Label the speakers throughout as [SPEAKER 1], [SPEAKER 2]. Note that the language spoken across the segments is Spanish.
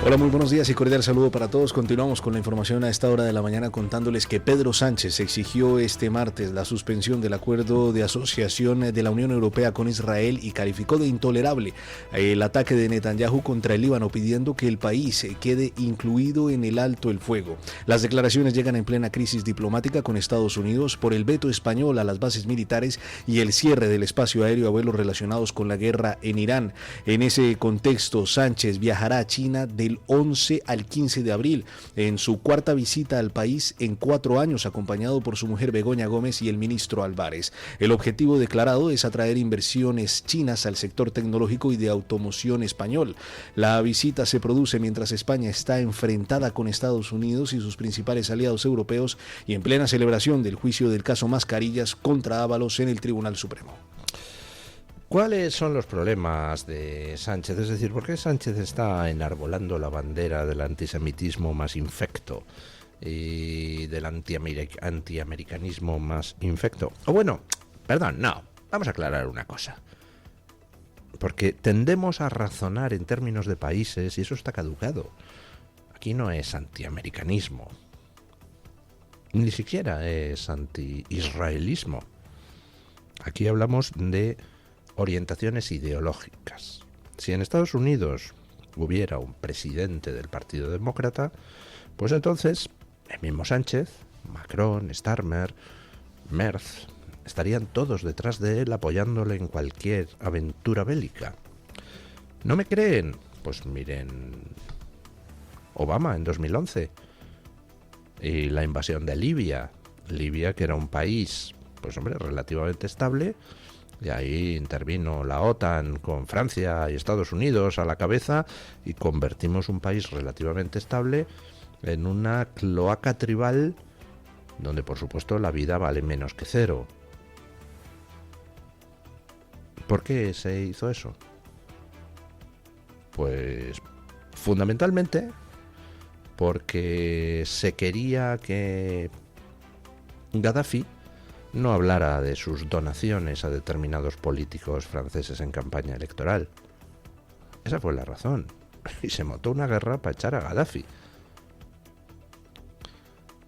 [SPEAKER 1] Hola, muy buenos días y cordial saludo para todos. Continuamos con la información a esta hora de la mañana contándoles que Pedro Sánchez exigió este martes la suspensión del acuerdo de asociación de la Unión Europea con Israel y calificó de intolerable el ataque de Netanyahu contra el Líbano, pidiendo que el país quede incluido en el alto el fuego. Las declaraciones llegan en plena crisis diplomática con Estados Unidos por el veto español a las bases militares y el cierre del espacio aéreo a vuelos relacionados con la guerra en Irán. En ese contexto, Sánchez viajará a China del 11 al 15 de abril, en su cuarta visita al país en 4 años, acompañado por su mujer Begoña Gómez y el ministro Álvarez. El objetivo declarado es atraer inversiones chinas al sector tecnológico y de automoción español. La visita se produce mientras España está enfrentada con Estados Unidos y sus principales aliados europeos y en plena celebración del juicio del caso Mascarillas contra Ábalos en el Tribunal Supremo.
[SPEAKER 2] ¿Cuáles son los problemas de Sánchez? Es decir, ¿por qué Sánchez está enarbolando la bandera del antisemitismo más infecto y del antiamericanismo más infecto? O bueno, perdón, no, vamos a aclarar una cosa. Porque tendemos a razonar en términos de países y eso está caducado. Aquí no es antiamericanismo, ni siquiera es anti-israelismo. Aquí hablamos de orientaciones ideológicas. Si en Estados Unidos hubiera un presidente del Partido Demócrata, pues entonces el mismo Sánchez, Macron, Starmer, Merz, estarían todos detrás de él apoyándole en cualquier aventura bélica. ¿No me creen? Pues miren Obama en 2011 y la invasión de Libia, que era un país, pues hombre, relativamente estable. Y ahí intervino la OTAN con Francia y Estados Unidos a la cabeza y convertimos un país relativamente estable en una cloaca tribal donde por supuesto la vida vale menos que cero. ¿Por qué se hizo eso? Pues fundamentalmente porque se quería que Gaddafi no hablara de sus donaciones a determinados políticos franceses en campaña electoral. Esa fue la razón. Y se montó una guerra para echar a Gaddafi.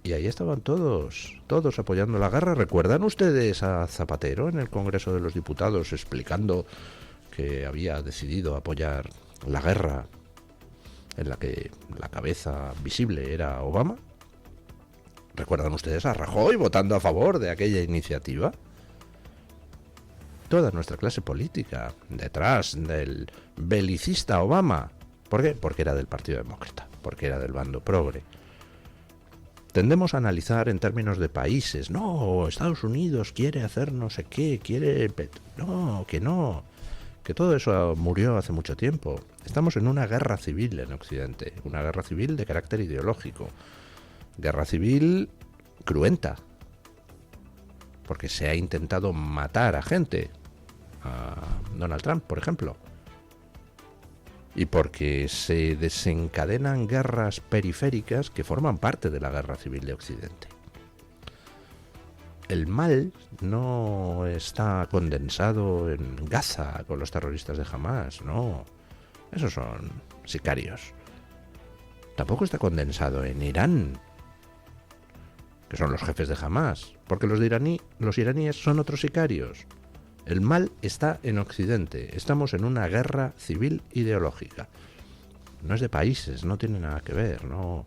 [SPEAKER 2] Y ahí estaban todos apoyando la guerra. ¿Recuerdan ustedes a Zapatero en el Congreso de los Diputados explicando que había decidido apoyar la guerra en la que la cabeza visible era Obama? ¿Recuerdan ustedes a Rajoy votando a favor de aquella iniciativa? Toda nuestra clase política detrás del belicista Obama. ¿Por qué? Porque era del Partido Demócrata, porque era del bando progre. Tendemos a analizar en términos de países. No, Estados Unidos quiere hacer no sé qué, quiere... No, que todo eso murió hace mucho tiempo. Estamos en una guerra civil en Occidente, una guerra civil de carácter ideológico. Guerra civil cruenta, porque se ha intentado matar a gente, a Donald Trump, por ejemplo, y porque se desencadenan guerras periféricas que forman parte de la guerra civil de Occidente. El mal no está condensado en Gaza con los terroristas de Hamás, no, esos son sicarios. Tampoco está condensado en Irán, que son los jefes de Hamás, porque los iraníes son otros sicarios. El mal está en Occidente. Estamos en una guerra civil ideológica. No es de países, no tiene nada que ver, no.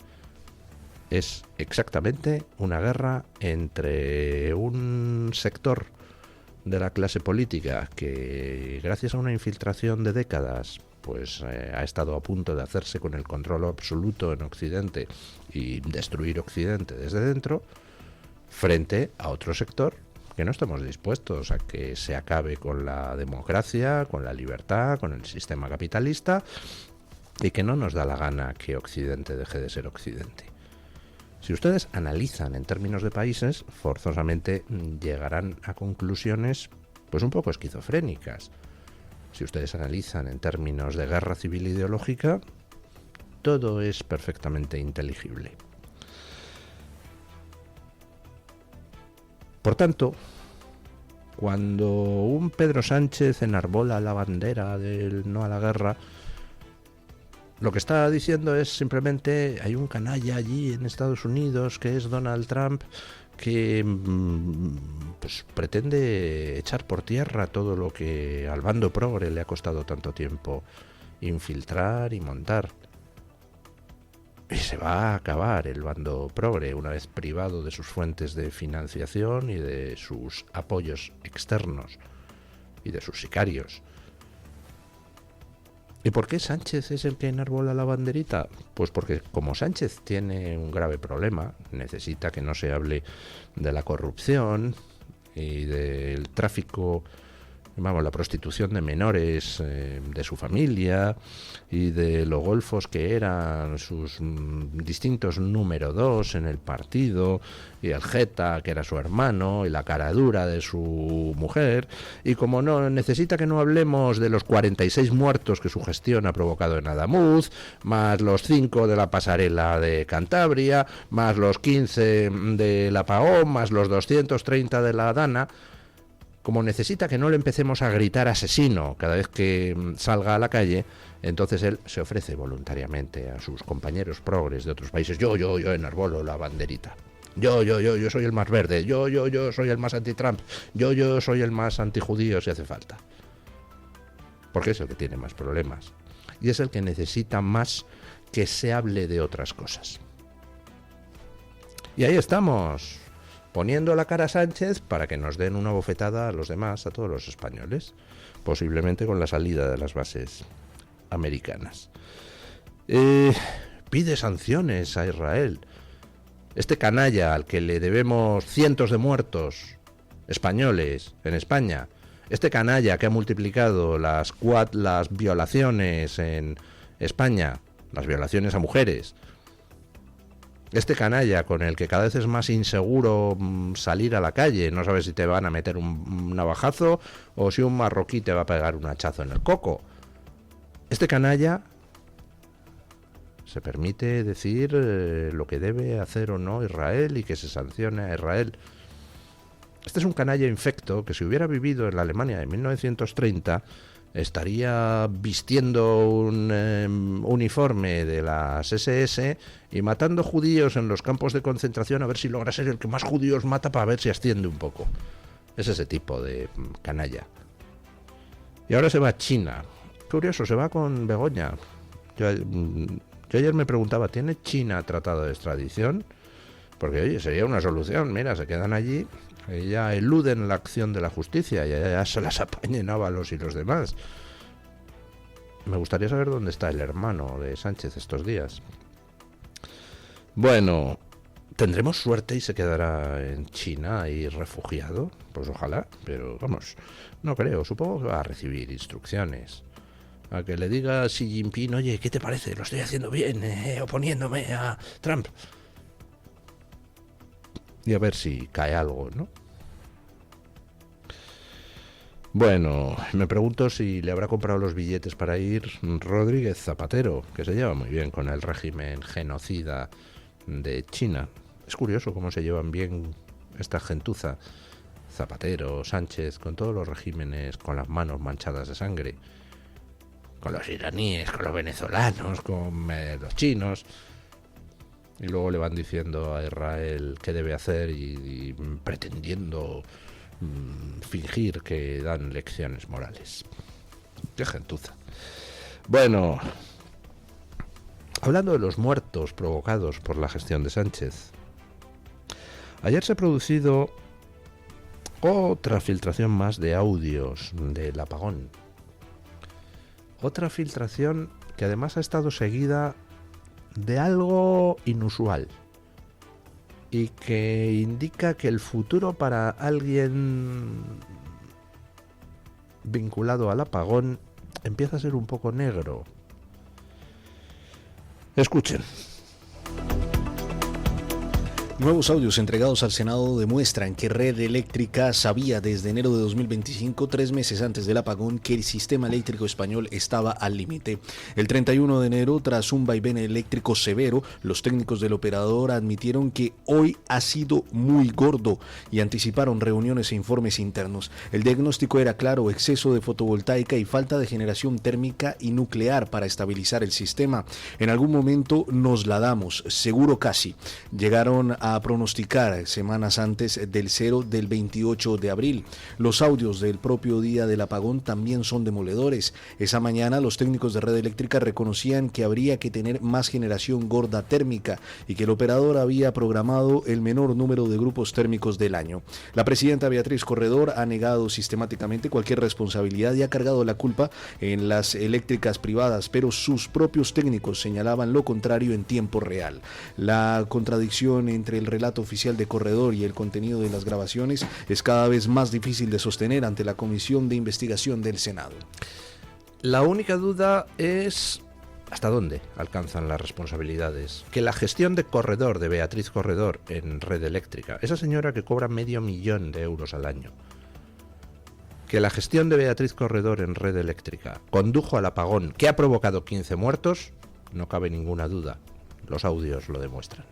[SPEAKER 2] Es exactamente una guerra entre un sector de la clase política que, gracias a una infiltración de décadas, pues ha estado a punto de hacerse con el control absoluto en Occidente y destruir Occidente desde dentro, frente a otro sector que no estamos dispuestos a que se acabe con la democracia, con la libertad, con el sistema capitalista y que no nos da la gana que Occidente deje de ser Occidente. Si ustedes analizan en términos de países, forzosamente llegarán a conclusiones pues un poco esquizofrénicas. Si ustedes analizan en términos de guerra civil ideológica, todo es perfectamente inteligible. Por tanto, cuando un Pedro Sánchez enarbola la bandera del no a la guerra, lo que está diciendo es simplemente, hay un canalla allí en Estados Unidos que es Donald Trump, que pues pretende echar por tierra todo lo que al bando progre le ha costado tanto tiempo infiltrar y montar. Y se va a acabar el bando progre una vez privado de sus fuentes de financiación y de sus apoyos externos y de sus sicarios. ¿Y por qué Sánchez es el que enarbola la banderita? Pues porque como Sánchez tiene un grave problema, necesita que no se hable de la corrupción y del tráfico, vamos, la prostitución de menores de su familia y de lo golfos que eran sus distintos número 2 en el partido, y el Jeta, que era su hermano, y la cara dura de su mujer, y como no necesita que no hablemos de los 46 muertos que su gestión ha provocado en Adamuz, más los 5 de la pasarela de Cantabria, más los 15 de la Pahón, más los 230 de la Dana, como necesita que no le empecemos a gritar asesino cada vez que salga a la calle, entonces él se ofrece voluntariamente a sus compañeros progres de otros países. Yo enarbolo la banderita. Yo soy el más verde. Yo soy el más anti-Trump. Yo soy el más antijudío si hace falta. Porque es el que tiene más problemas. Y es el que necesita más que se hable de otras cosas. Y ahí estamos, poniendo la cara a Sánchez para que nos den una bofetada a los demás, a todos los españoles, posiblemente con la salida de las bases americanas. Pide sanciones a Israel. Este canalla al que le debemos cientos de muertos españoles en España, este canalla que ha multiplicado las violaciones en España, las violaciones a mujeres, este canalla con el que cada vez es más inseguro salir a la calle, no sabes si te van a meter un navajazo o si un marroquí te va a pegar un hachazo en el coco. Este canalla se permite decir lo que debe hacer o no Israel y que se sancione a Israel. Este es un canalla infecto que si hubiera vivido en la Alemania de 1930 estaría vistiendo un uniforme de las SS y matando judíos en los campos de concentración a ver si logra ser el que más judíos mata para ver si asciende un poco. Es ese tipo de canalla. Y ahora se va a China. Curioso, se va con Begoña. Yo ayer me preguntaba, ¿tiene China tratado de extradición? Porque, oye, sería una solución. Mira, se quedan allí, ya eluden la acción de la justicia y ya se las apañen Ábalos y los demás. Me gustaría saber dónde está el hermano de Sánchez estos días. Bueno, ¿tendremos suerte y se quedará en China ahí refugiado? Pues ojalá, pero vamos, no creo. Supongo que va a recibir instrucciones. A que le diga a Xi Jinping, oye, ¿qué te parece? Lo estoy haciendo bien, oponiéndome a Trump. Y a ver si cae algo, ¿no? Bueno, me pregunto si le habrá comprado los billetes para ir Rodríguez Zapatero, que se lleva muy bien con el régimen genocida de China. Es curioso cómo se llevan bien esta gentuza, Zapatero, Sánchez, con todos los regímenes con las manos manchadas de sangre. Con los iraníes, con los venezolanos, con los chinos. Y luego le van diciendo a Israel qué debe hacer y pretendiendo fingir que dan lecciones morales. Qué gentuza. Bueno, hablando de los muertos provocados por la gestión de Sánchez, ayer se ha producido otra filtración más de audios del apagón. Otra filtración que además ha estado seguida de algo inusual y que indica que el futuro para alguien vinculado al apagón empieza a ser un poco negro. Escuchen.
[SPEAKER 1] Nuevos audios entregados al Senado demuestran que Red Eléctrica sabía desde enero de 2025, 3 meses antes del apagón, que el sistema eléctrico español estaba al límite. El 31 de enero, tras un vaivén eléctrico severo, los técnicos del operador admitieron que hoy ha sido muy gordo y anticiparon reuniones e informes internos. El diagnóstico era claro: exceso de fotovoltaica y falta de generación térmica y nuclear para estabilizar el sistema. En algún momento nos la damos, seguro casi. Llegaron a pronosticar semanas antes del cero del 28 de abril. Los audios del propio día del apagón también son demoledores. Esa mañana los técnicos de Red Eléctrica reconocían que habría que tener más generación gorda térmica y que el operador había programado el menor número de grupos térmicos del año. La presidenta Beatriz Corredor ha negado sistemáticamente cualquier responsabilidad y ha cargado la culpa en las eléctricas privadas, pero sus propios técnicos señalaban lo contrario en tiempo real. La contradicción entre el relato oficial de Corredor y el contenido de las grabaciones es cada vez más difícil de sostener ante la Comisión de Investigación del Senado.
[SPEAKER 2] La única duda es hasta dónde alcanzan las responsabilidades. Que la gestión de Corredor, de Beatriz Corredor, en Red Eléctrica, esa señora que cobra 500.000 euros al año, que la gestión de Beatriz Corredor en Red Eléctrica condujo al apagón que ha provocado 15 muertos, no cabe ninguna duda. Los audios lo demuestran.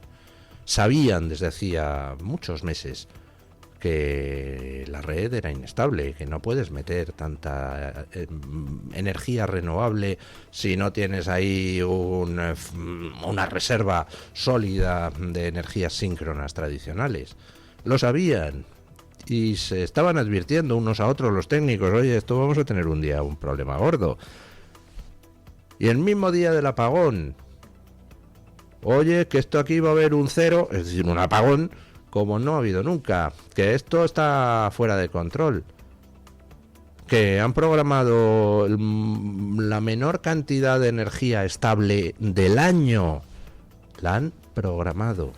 [SPEAKER 2] Sabían desde hacía muchos meses que la red era inestable, que no puedes meter tanta energía renovable si no tienes ahí una reserva sólida de energías síncronas tradicionales. Lo sabían y se estaban advirtiendo unos a otros los técnicos: oye, esto vamos a tener un día un problema gordo. Y el mismo día del apagón: oye, que esto aquí va a haber un cero, es decir, un apagón, como no ha habido nunca, que esto está fuera de control, que han programado la menor cantidad de energía estable del año, la han programado,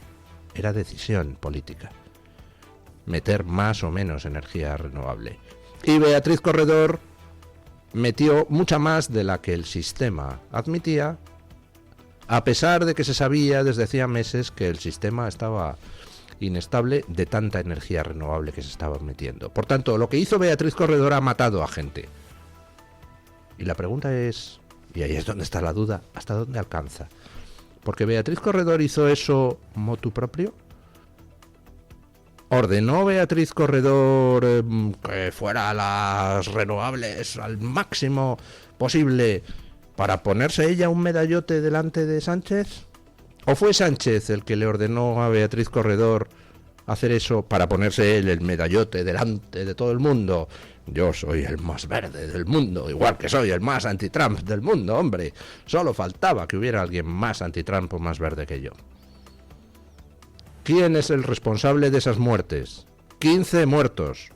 [SPEAKER 2] era decisión política, meter más o menos energía renovable. Y Beatriz Corredor metió mucha más de la que el sistema admitía, a pesar de que se sabía desde hacía meses que el sistema estaba inestable de tanta energía renovable que se estaba metiendo. Por tanto, lo que hizo Beatriz Corredor ha matado a gente. Y la pregunta es, y ahí es donde está la duda, ¿hasta dónde alcanza? Porque Beatriz Corredor hizo eso motu propio. ¿Ordenó Beatriz Corredor que fuera las renovables al máximo posible para ponerse ella un medallote delante de Sánchez? ¿O fue Sánchez el que le ordenó a Beatriz Corredor hacer eso para ponerse él el medallote delante de todo el mundo? Yo soy el más verde del mundo, igual que soy el más anti-Trump del mundo, hombre. Solo faltaba que hubiera alguien más anti-Trump o más verde que yo. ¿Quién es el responsable de esas muertes? 15 muertos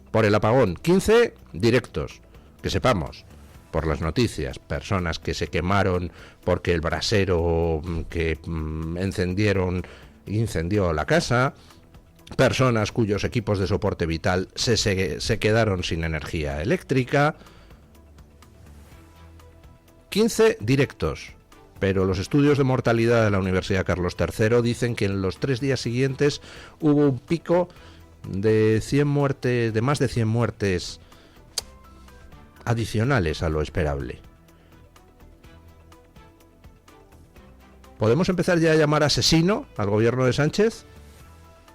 [SPEAKER 2] por el apagón, 15 directos, que sepamos, por las noticias, personas que se quemaron porque el brasero que incendió la casa, personas cuyos equipos de soporte vital se quedaron sin energía eléctrica. 15 directos, pero los estudios de mortalidad de la Universidad Carlos III dicen que en los 3 días siguientes hubo un pico de 100 muertes, de más de 100 muertes adicionales a lo esperable. ¿Podemos empezar ya a llamar asesino al gobierno de Sánchez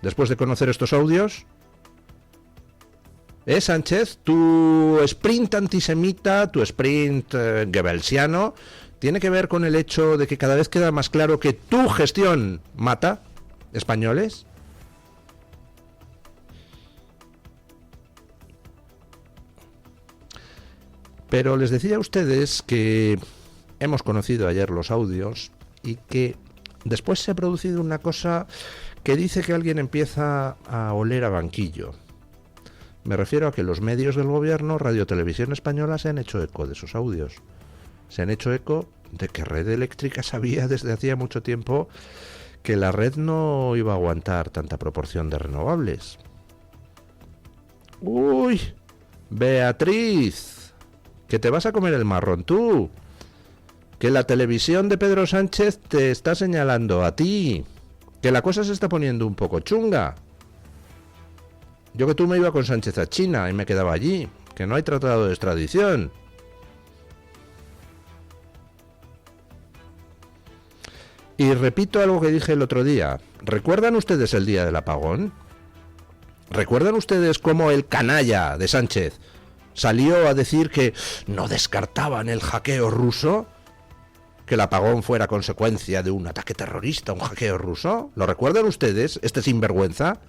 [SPEAKER 2] después de conocer estos audios? Sánchez, tu sprint antisemita, tu sprint goebbelsiano, tiene que ver con el hecho de que cada vez queda más claro que tu gestión mata españoles. Pero les decía a ustedes que hemos conocido ayer los audios y que después se ha producido una cosa que dice que alguien empieza a oler a banquillo. Me refiero a que los medios del gobierno, Radio Televisión Española, se han hecho eco de esos audios. Se han hecho eco de que Red Eléctrica sabía desde hacía mucho tiempo que la red no iba a aguantar tanta proporción de renovables. ¡Uy! Beatriz, que te vas a comer el marrón tú. Que la televisión de Pedro Sánchez te está señalando a ti. Que la cosa se está poniendo un poco chunga. Yo que tú me iba con Sánchez a China y me quedaba allí, que no hay tratado de extradición. Y repito algo que dije el otro día. ¿Recuerdan ustedes el día del apagón? ¿Recuerdan ustedes cómo el canalla de Sánchez salió a decir que no descartaban el hackeo ruso? ¿Que el apagón fuera consecuencia de un ataque terrorista, un hackeo ruso? ¿Lo recuerdan ustedes, este sinvergüenza?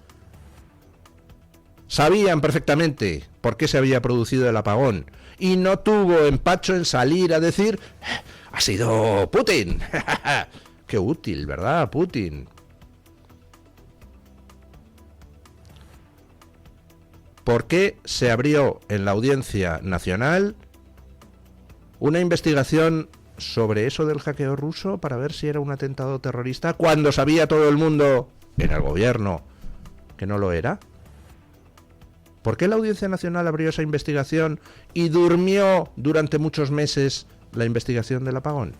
[SPEAKER 2] Sabían perfectamente por qué se había producido el apagón y no tuvo empacho en salir a decir «ha sido Putin». Qué útil, ¿verdad, Putin? ¿Por qué se abrió en la Audiencia Nacional una investigación sobre eso del hackeo ruso para ver si era un atentado terrorista cuando sabía todo el mundo en el gobierno que no lo era? ¿Por qué la Audiencia Nacional abrió esa investigación y durmió durante muchos meses la investigación del apagón?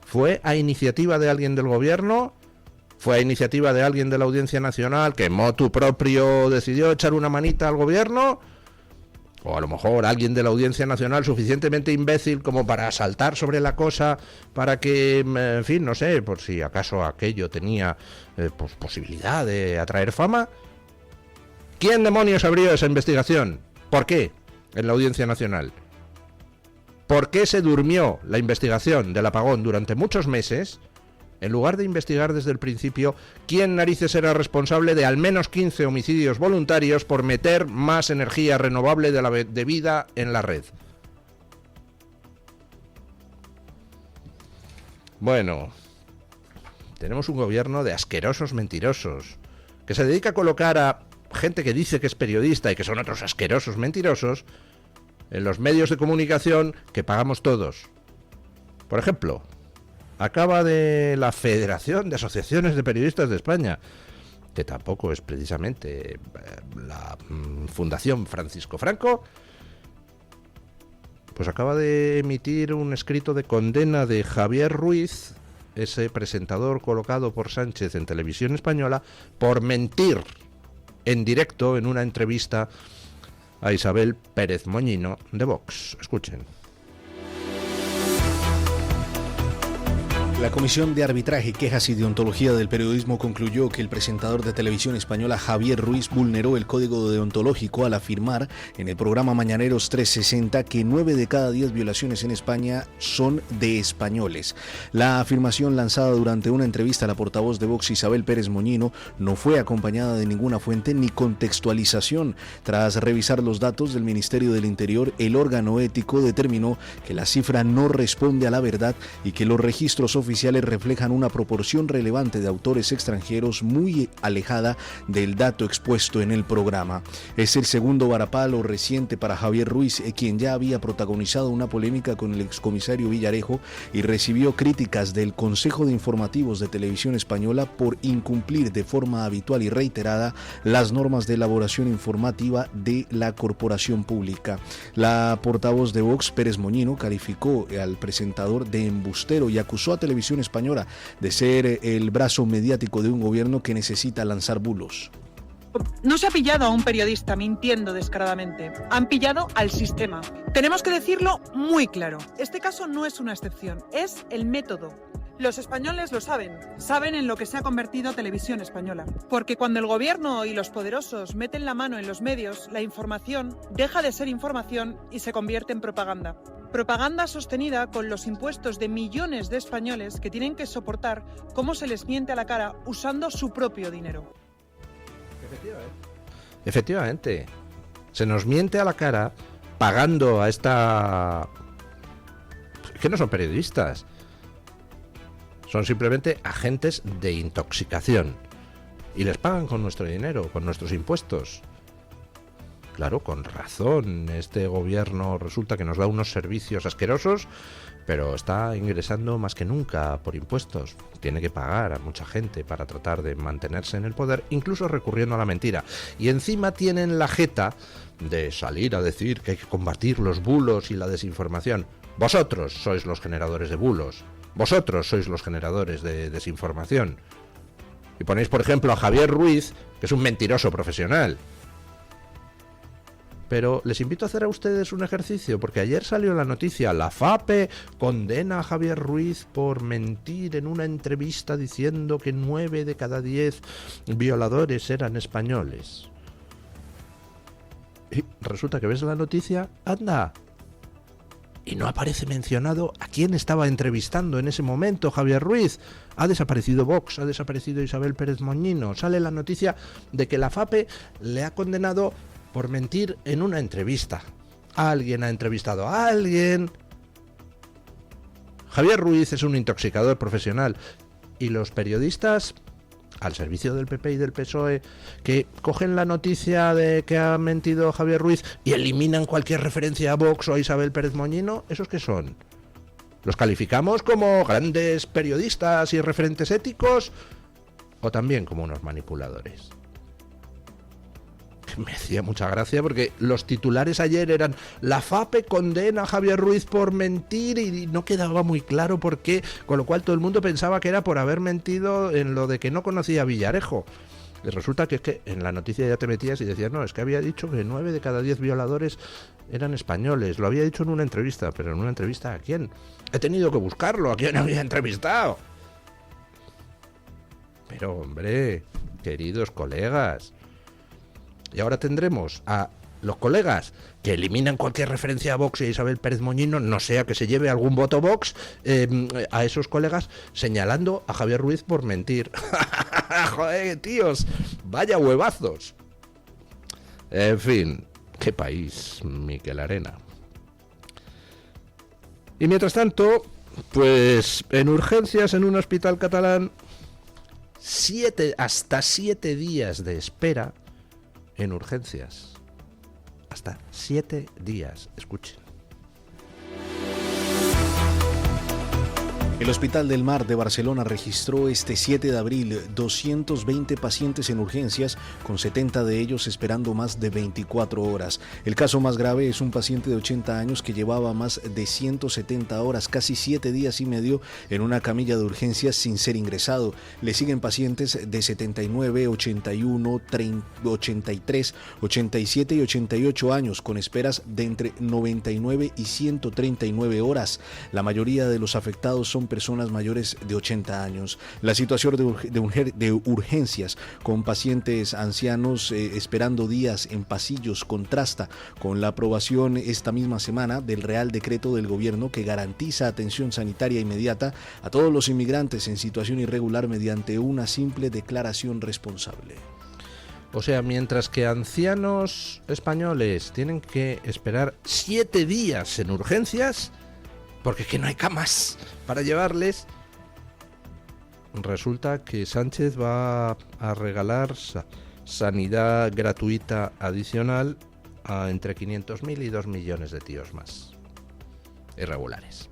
[SPEAKER 2] ¿Fue a iniciativa de alguien del gobierno? ¿Fue a iniciativa de alguien de la Audiencia Nacional que motu propio decidió echar una manita al gobierno? O a lo mejor alguien de la Audiencia Nacional suficientemente imbécil como para saltar sobre la cosa, para que, en fin, no sé, por si acaso aquello tenía pues, posibilidad de atraer fama. ¿Quién demonios abrió esa investigación? ¿Por qué? En la Audiencia Nacional. ¿Por qué se durmió la investigación del apagón durante muchos meses, en lugar de investigar desde el principio quién narices era responsable de al menos 15 homicidios voluntarios por meter más energía renovable de la debida en la red? Bueno, tenemos un gobierno de asquerosos mentirosos, que se dedica a colocar a gente que dice que es periodista y que son otros asquerosos mentirosos en los medios de comunicación que pagamos todos. Por ejemplo, acaba de la Federación de Asociaciones de Periodistas de España, que tampoco es precisamente la Fundación Francisco Franco, pues acaba de emitir un escrito de condena de Javier Ruiz, ese presentador colocado por Sánchez en Televisión Española, por mentir en directo en una entrevista a Isabel Pérez Moñino de Vox. Escuchen.
[SPEAKER 1] La Comisión de Arbitraje, Quejas y Deontología del Periodismo concluyó que el presentador de Televisión Española Javier Ruiz vulneró el código deontológico al afirmar en el programa Mañaneros 360 que 9 de cada 10 violaciones en España son de españoles. La afirmación, lanzada durante una entrevista a la portavoz de Vox Isabel Pérez Moñino, no fue acompañada de ninguna fuente ni contextualización. Tras revisar los datos del Ministerio del Interior, el órgano ético determinó que la cifra no responde a la verdad y que los registros oficiales reflejan una proporción relevante de autores extranjeros muy alejada del dato expuesto en el programa. Es el segundo varapalo reciente para Javier Ruiz, quien ya había protagonizado una polémica con el excomisario Villarejo y recibió críticas del Consejo de Informativos de Televisión Española por incumplir de forma habitual y reiterada las normas de elaboración informativa de la corporación pública. La portavoz de Vox, Pérez Moñino, calificó al presentador de embustero y acusó a Televisión Española de ser el brazo mediático de un gobierno que necesita lanzar bulos.
[SPEAKER 3] No se ha pillado a un periodista mintiendo descaradamente, han pillado al sistema. Tenemos que decirlo muy claro. Este caso no es una excepción, es el método. Los españoles lo saben en lo que se ha convertido Televisión Española. Porque cuando el gobierno y los poderosos meten la mano en los medios, la información deja de ser información y se convierte en propaganda. Propaganda sostenida con los impuestos de millones de españoles que tienen que soportar cómo se les miente a la cara usando su propio dinero.
[SPEAKER 2] Efectivamente. Se nos miente a la cara pagando a esta... que no son periodistas. Son simplemente agentes de intoxicación. Y les pagan con nuestro dinero, con nuestros impuestos. Claro, con razón. Este gobierno resulta que nos da unos servicios asquerosos, pero está ingresando más que nunca por impuestos. Tiene que pagar a mucha gente para tratar de mantenerse en el poder, incluso recurriendo a la mentira. Y encima tienen la jeta de salir a decir que hay que combatir los bulos y la desinformación. Vosotros sois los generadores de bulos. Vosotros sois los generadores de desinformación. Y ponéis, por ejemplo, a Javier Ruiz, que es un mentiroso profesional. Pero les invito a hacer a ustedes un ejercicio, porque ayer salió la noticia, la FAPE condena a Javier Ruiz por mentir en una entrevista diciendo que 9 de cada 10 violadores eran españoles. Y resulta que ves la noticia, anda, y no aparece mencionado a quién estaba entrevistando en ese momento Javier Ruiz. Ha desaparecido Vox, ha desaparecido Isabel Pérez Moñino. Sale la noticia de que la FAPE le ha condenado por mentir en una entrevista. Alguien ha entrevistado a alguien. Javier Ruiz es un intoxicador profesional y los periodistas al servicio del PP y del PSOE que cogen la noticia de que ha mentido Javier Ruiz y eliminan cualquier referencia a Vox o a Isabel Pérez Moñino, ¿esos qué son? ¿Los calificamos como grandes periodistas y referentes éticos o también como unos manipuladores? Me hacía mucha gracia porque los titulares ayer eran la FAPE condena a Javier Ruiz por mentir y no quedaba muy claro por qué, con lo cual todo el mundo pensaba que era por haber mentido en lo de que no conocía a Villarejo. Y resulta que es que en la noticia ya te metías y decías, no, es que había dicho que 9 de cada 10 violadores eran españoles. Lo había dicho en una entrevista, pero ¿en una entrevista a quién? He tenido que buscarlo, ¿a quién había entrevistado? Pero hombre, queridos colegas, y ahora tendremos a los colegas que eliminan cualquier referencia a Vox y a Isabel Pérez Moñino, no sea que se lleve algún voto Vox, a esos colegas señalando a Javier Ruiz por mentir. Joder, tíos, vaya huevazos. En fin, qué país, Miquel Arena. Y mientras tanto, pues en urgencias en un hospital catalán, hasta 7 días de espera en urgencias. Hasta 7 días. Escuchen.
[SPEAKER 1] El Hospital del Mar de Barcelona registró este 7 de abril 220 pacientes en urgencias, con 70 de ellos esperando más de 24 horas. El caso más grave es un paciente de 80 años que llevaba más de 170 horas, casi 7 días y medio, en una camilla de urgencias sin ser ingresado. Le siguen pacientes de 79, 81, 83, 87 y 88 años, con esperas de entre 99 y 139 horas. La mayoría de los afectados son personas mayores de 80 años. La situación de urgencias con pacientes ancianos esperando días en pasillos contrasta con la aprobación esta misma semana del Real Decreto del Gobierno que garantiza atención sanitaria inmediata a todos los inmigrantes en situación irregular mediante una simple declaración responsable.
[SPEAKER 2] O sea, mientras que ancianos españoles tienen que esperar 7 días en urgencias, porque es que no hay camas para llevarles, resulta que Sánchez va a regalar sanidad gratuita adicional a entre 500.000 y 2 millones de tíos más irregulares.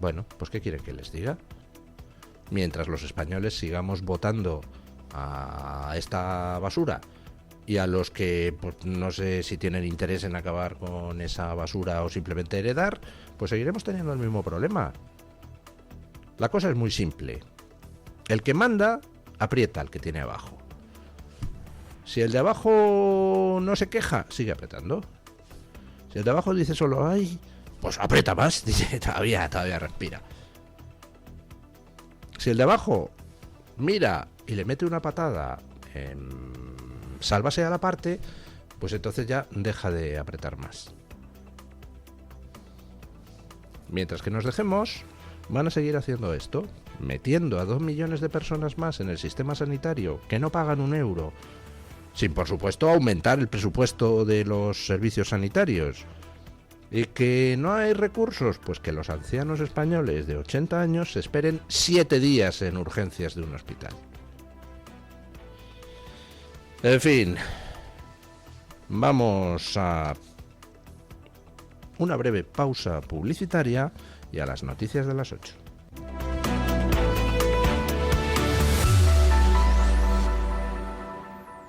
[SPEAKER 2] Bueno, pues ¿qué quieren que les diga? Mientras los españoles sigamos votando a esta basura y a los que pues, no sé si tienen interés en acabar con esa basura o simplemente heredar, pues seguiremos teniendo el mismo problema. La cosa es muy simple. El que manda aprieta al que tiene abajo. Si el de abajo no se queja, sigue apretando. Si el de abajo dice solo ay, pues aprieta más, dice todavía respira. Si el de abajo mira y le mete una patada sálvase a la parte, pues entonces ya deja de apretar más. Mientras que nos dejemos, van a seguir haciendo esto, metiendo a 2 millones de personas más en el sistema sanitario que no pagan un euro, sin por supuesto aumentar el presupuesto de los servicios sanitarios. Y que no hay recursos, pues que los ancianos españoles de 80 años se esperen 7 días en urgencias de un hospital. En fin, vamos a una breve pausa publicitaria y a las noticias de las 8.